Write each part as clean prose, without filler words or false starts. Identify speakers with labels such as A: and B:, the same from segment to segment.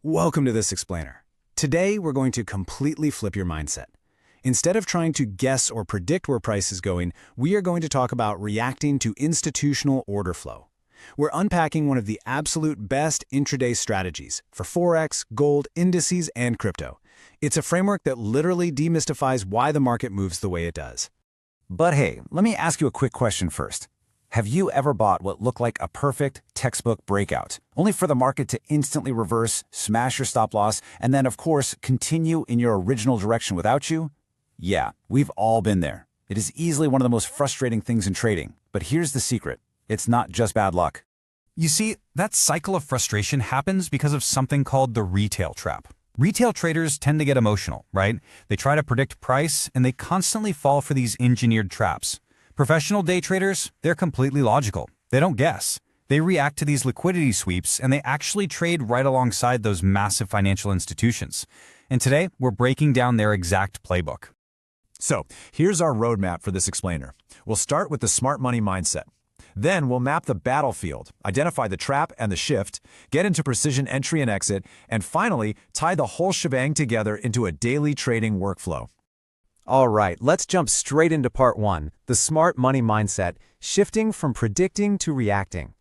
A: Welcome to this explainer. Today, we're going to completely flip your mindset. Instead of trying to guess or predict where price is going, we are going to talk about reacting to institutional order flow. We're unpacking one of the absolute best intraday strategies for Forex, gold, indices, and crypto. It's a framework that literally demystifies why the market moves the way it does.
B: But hey, let me ask you a quick question first. Have you ever bought what looked like a perfect textbook breakout, only for the market to instantly reverse, smash your stop loss, and then, of course, continue in your original direction without you? Yeah, we've all been there. It is easily one of the most frustrating things in trading. But here's the secret. It's not just bad luck.
C: You see, that cycle of frustration happens because of something called the retail trap. Retail traders tend to get emotional, right? They try to predict price, and they constantly fall for these engineered traps. Professional day traders, they're completely logical. They don't guess. They react to these liquidity sweeps, and they actually trade right alongside those massive financial institutions. And today, we're breaking down their exact playbook.
D: So, here's our roadmap for this explainer. We'll start with the smart money mindset. Then we'll map the battlefield, identify the trap and the shift, get into precision entry and exit, and finally, tie the whole shebang together into a daily trading workflow.
E: All right, let's jump straight into part one, the smart money mindset, shifting from predicting to reacting.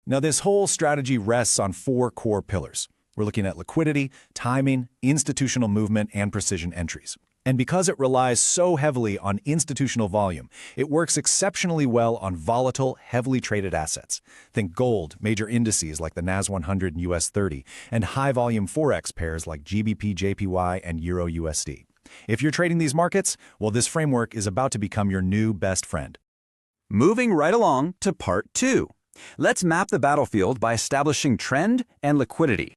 D: Now, this whole strategy rests on four core pillars. We're looking at liquidity, timing, institutional movement, and precision entries. And because it relies so heavily on institutional volume, it works exceptionally well on volatile, heavily traded assets. Think gold, major indices like the NAS 100 and US 30, and high-volume Forex pairs like GBP, JPY, and Euro USD. If you're trading these markets, well, this framework is about to become your new best friend.
F: Moving right along to part two. Let's map the battlefield by establishing trend and liquidity.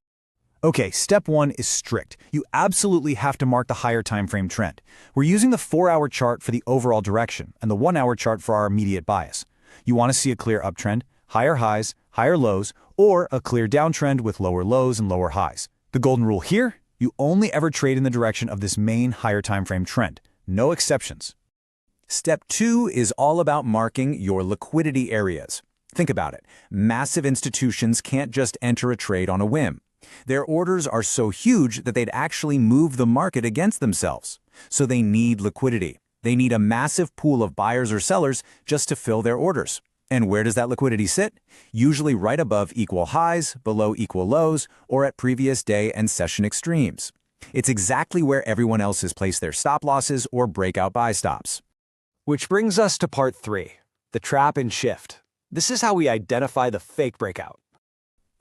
B: Okay, step one is strict. You absolutely have to mark the higher time frame trend. We're using the 4-hour chart for the overall direction and the 1-hour chart for our immediate bias. You want to see a clear uptrend, higher highs, higher lows, or a clear downtrend with lower lows and lower highs. The golden rule here? You only ever trade in the direction of this main higher time frame trend. No exceptions. Step two is all about marking your liquidity areas. Think about it. Massive institutions can't just enter a trade on a whim. Their orders are so huge that they'd actually move the market against themselves. So they need liquidity. They need a massive pool of buyers or sellers just to fill their orders. And where does that liquidity sit? Usually right above equal highs, below equal lows, or at previous day and session extremes. It's exactly where everyone else has placed their stop losses or breakout buy stops.
E: Which brings us to part three, the trap and shift. This is how we identify the fake breakout.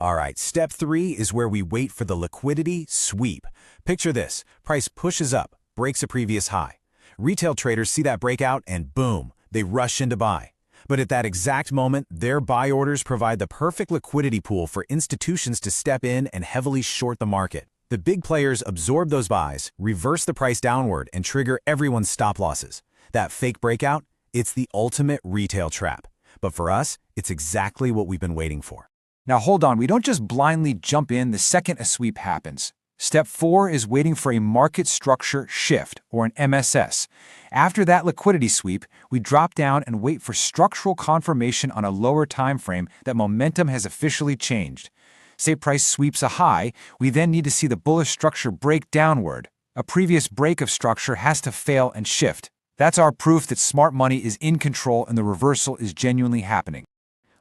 B: All right, step three is where we wait for the liquidity sweep. Picture this. Price pushes up, breaks a previous high. Retail traders see that breakout and boom, they rush in to buy. But at that exact moment, their buy orders provide the perfect liquidity pool for institutions to step in and heavily short the market. The big players absorb those buys, reverse the price downward, and trigger everyone's stop losses. That fake breakout, it's the ultimate retail trap. But for us, it's exactly what we've been waiting for.
G: Now hold on, we don't just blindly jump in the second a sweep happens. Step 4 is waiting for a market structure shift, or an MSS. After that liquidity sweep, we drop down and wait for structural confirmation on a lower time frame that momentum has officially changed. Say price sweeps a high, we then need to see the bullish structure break downward. A previous break of structure has to fail and shift. That's our proof that smart money is in control and the reversal is genuinely happening.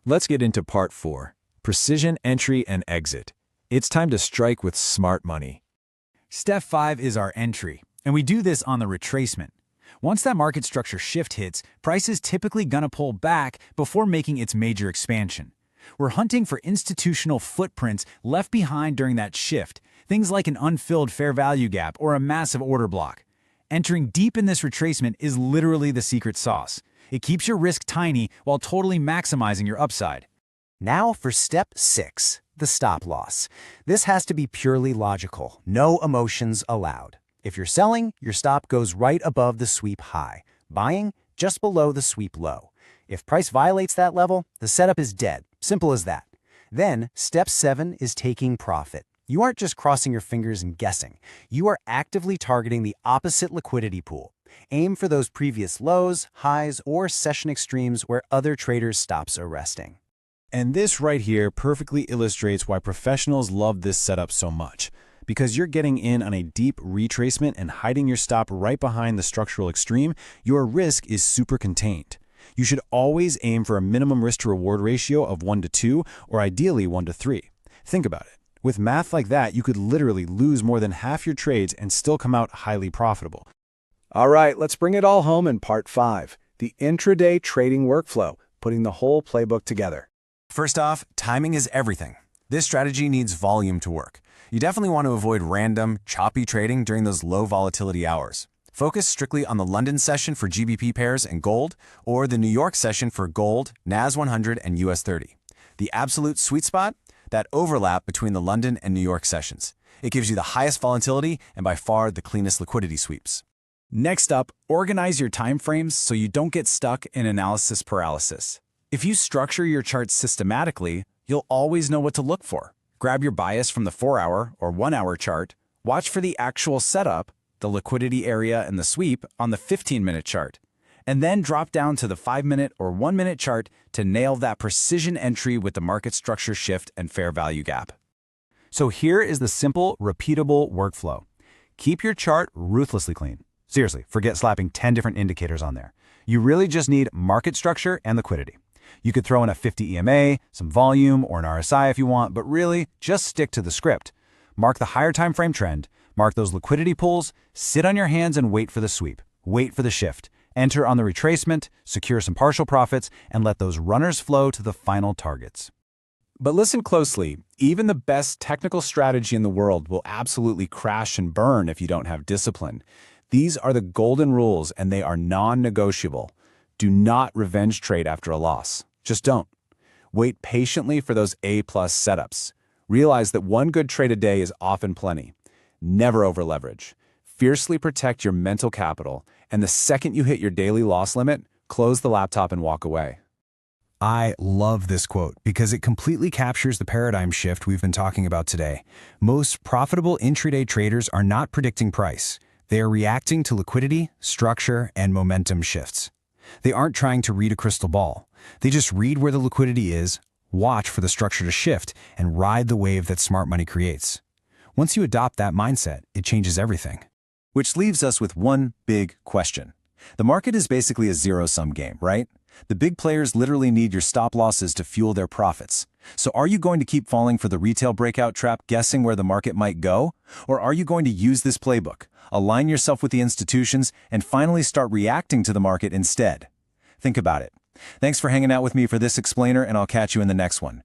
D: Let's get into part four, precision entry and exit. It's time to strike with smart money.
A: Step 5 is our entry, and we do this on the retracement. Once that market structure shift hits, price is typically gonna pull back before making its major expansion. We're hunting for institutional footprints left behind during that shift, things like an unfilled fair value gap or a massive order block. Entering deep in this retracement is literally the secret sauce. It keeps your risk tiny while totally maximizing your upside.
E: Now for step 6, the stop loss. This has to be purely logical, no emotions allowed. If you're selling, your stop goes right above the sweep high. Buying, just below the sweep low. If price violates that level, the setup is dead. Simple as that. Then, step 7 is taking profit. You aren't just crossing your fingers and guessing. You are actively targeting the opposite liquidity pool. Aim for those previous lows, highs, or session extremes where other traders' stops are resting.
D: And this right here perfectly illustrates why professionals love this setup so much.
B: Because you're getting in on a deep retracement and hiding your stop right behind the structural extreme, your risk is super contained. You should always aim for a minimum risk-to-reward ratio of 1 to 2, or ideally 1 to 3. Think about it. With math like that, you could literally lose more than half your trades and still come out highly profitable.
H: All right, let's bring it all home in part 5, the intraday trading workflow, putting the whole playbook together.
F: First off, timing is everything. This strategy needs volume to work. You definitely want to avoid random, choppy trading during those low volatility hours. Focus strictly on the London session for GBP pairs and gold, or the New York session for gold, NAS 100, and US 30. The absolute sweet spot? That overlap between the London and New York sessions. It gives you the highest volatility and by far the cleanest liquidity sweeps.
A: Next up, organize your time frames so you don't get stuck in analysis paralysis. If you structure your charts systematically, you'll always know what to look for. Grab your bias from the 4-hour or 1-hour chart, watch for the actual setup, the liquidity area and the sweep on the 15-minute chart, and then drop down to the 5-minute or 1-minute chart to nail that precision entry with the market structure shift and fair value gap.
B: So here is the simple, repeatable workflow. Keep your chart ruthlessly clean. Seriously, forget slapping 10 different indicators on there. You really just need market structure and liquidity. You could throw in a 50 EMA, some volume, or an RSI if you want, but really, just stick to the script. Mark the higher time frame trend, mark those liquidity pools, sit on your hands and wait for the sweep, wait for the shift, enter on the retracement, secure some partial profits, and let those runners flow to the final targets.
D: But listen closely, even the best technical strategy in the world will absolutely crash and burn if you don't have discipline. These are the golden rules and they are non-negotiable. Do not revenge trade after a loss. Just don't. Wait patiently for those A-plus setups. Realize that one good trade a day is often plenty. Never over-leverage. Fiercely protect your mental capital, and the second you hit your daily loss limit, close the laptop and walk away.
C: I love this quote because it completely captures the paradigm shift we've been talking about today. Most profitable intraday traders are not predicting price. They are reacting to liquidity, structure, and momentum shifts. They aren't trying to read a crystal ball. They just read where the liquidity is, watch for the structure to shift, and ride the wave that smart money creates. Once you adopt that mindset, it changes everything.
F: Which leaves us with one big question. The market is basically a zero-sum game, right? The big players literally need your stop losses to fuel their profits. So are you going to keep falling for the retail breakout trap, guessing where the market might go? Or are you going to use this playbook, align yourself with the institutions, and finally start reacting to the market instead? Think about it. Thanks for hanging out with me for this explainer, and I'll catch you in the next one.